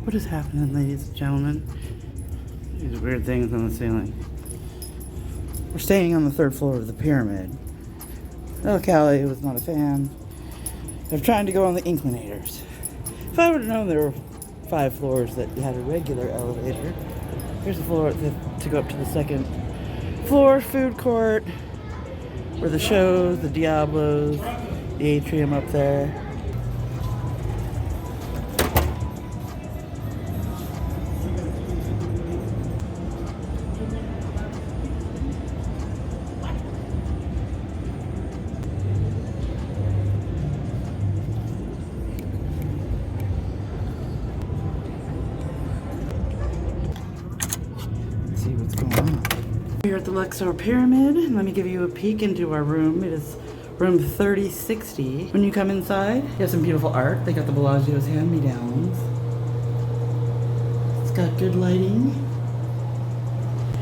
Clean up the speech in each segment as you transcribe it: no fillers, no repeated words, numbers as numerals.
What is happening, ladies and gentlemen? These weird things on the ceiling. We're staying on the 3rd floor of the pyramid. El Cali was not a fan of trying to go on the inclinators. If I would have known there were 5 floors that had a regular elevator. Here's the floor to go up to the 2nd floor, food court, where the shows, the Diablos, the atrium up there. See what's going on. We're at the LUXOR Pyramid, and let me give you a peek into our room. It is room 3060. When you come inside, you have some beautiful art. They got the Bellagio's hand-me-downs. It's got good lighting.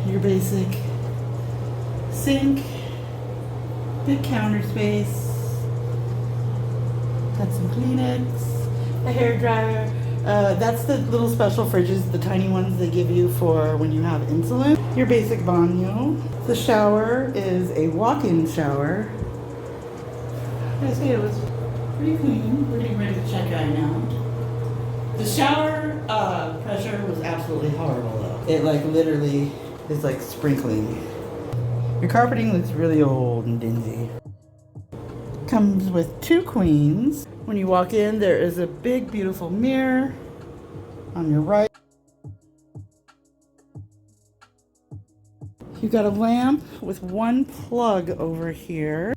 Your basic sink, big counter space. Got some Kleenex, a hair dryer. That's the little special fridges, the tiny ones they give you for when you have insulin. Your basic baño. The shower is a walk-in shower. I say it was pretty clean. We're getting ready to check out now. The shower pressure was absolutely horrible though. It like literally is like sprinkling. Your carpeting looks really old and dingy. Comes with 2 queens. When you walk in, there is a big, beautiful mirror on your right. You've got a lamp with 1 plug over here.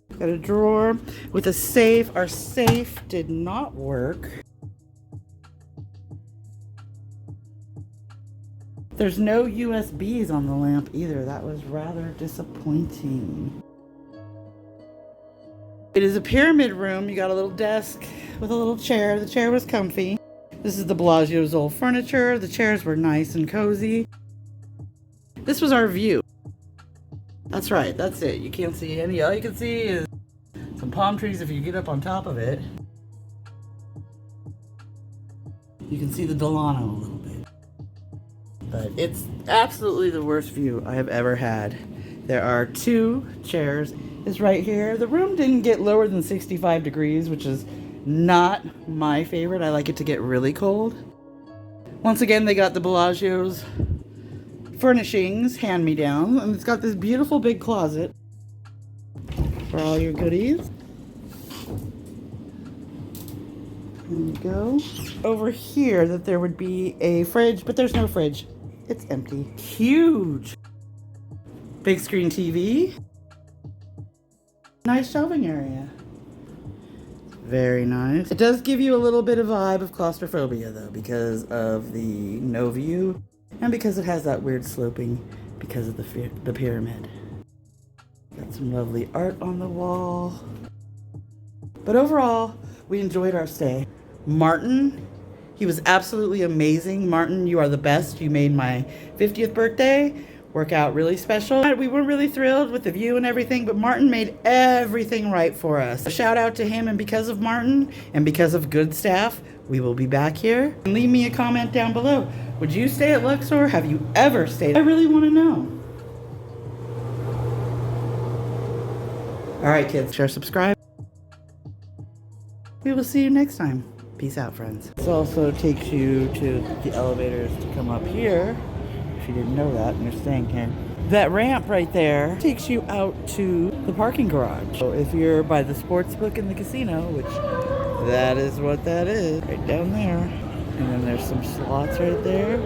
You've got a drawer with a safe. Our safe did not work. There's no USBs on the lamp either. That was rather disappointing. It is a pyramid room. You got a little desk with a little chair. The chair was comfy. This is the Bellagio's old furniture. The chairs were nice and cozy. This was our view. That's right, that's it. You can't see any. All you can see is some palm trees if you get up on top of it. You can see the Delano a little bit. But it's absolutely the worst view I have ever had. There are 2 chairs. It's right here. The room didn't get lower than 65 degrees, which is not my favorite. I like it to get really cold. Once again, they got the Bellagio's furnishings hand-me-down, and it's got this beautiful big closet for all your goodies. There you go. Over here, that there would be a fridge, but there's no fridge. It's empty. Huge. Big screen TV. Nice shelving area. Very nice. It does give you a little bit of vibe of claustrophobia though, because of the no view and because it has that weird sloping because of the pyramid. Got some lovely art on the wall. But overall, we enjoyed our stay. Martin, he was absolutely amazing. Martin, you are the best. You made my 50th birthday work out really special. We were really thrilled with the view and everything, but Martin made everything right for us. A shout out to him, and because of Martin and because of good staff, we will be back here. And leave me a comment down below. Would you stay at LUXOR? Have you ever stayed? I really want to know. All right, kids, share, subscribe. We will see you next time. Peace out, friends. This also takes you to the elevators to come up here. If you didn't know that and you're staying here. That ramp right there takes you out to the parking garage. So if you're by the sports book in the casino, which that is what that is, right down there. And then there's some slots right there.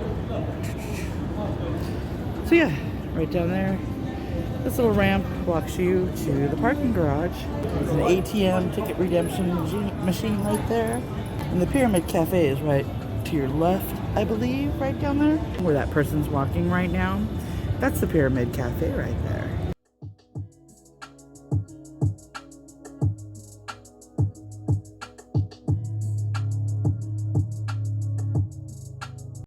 So yeah, right down there. This little ramp walks you to the parking garage. There's an ATM ticket redemption machine right there. And the Pyramid Cafe is right to your left, I believe, right down there. Where that person's walking right now. That's the Pyramid Cafe right there.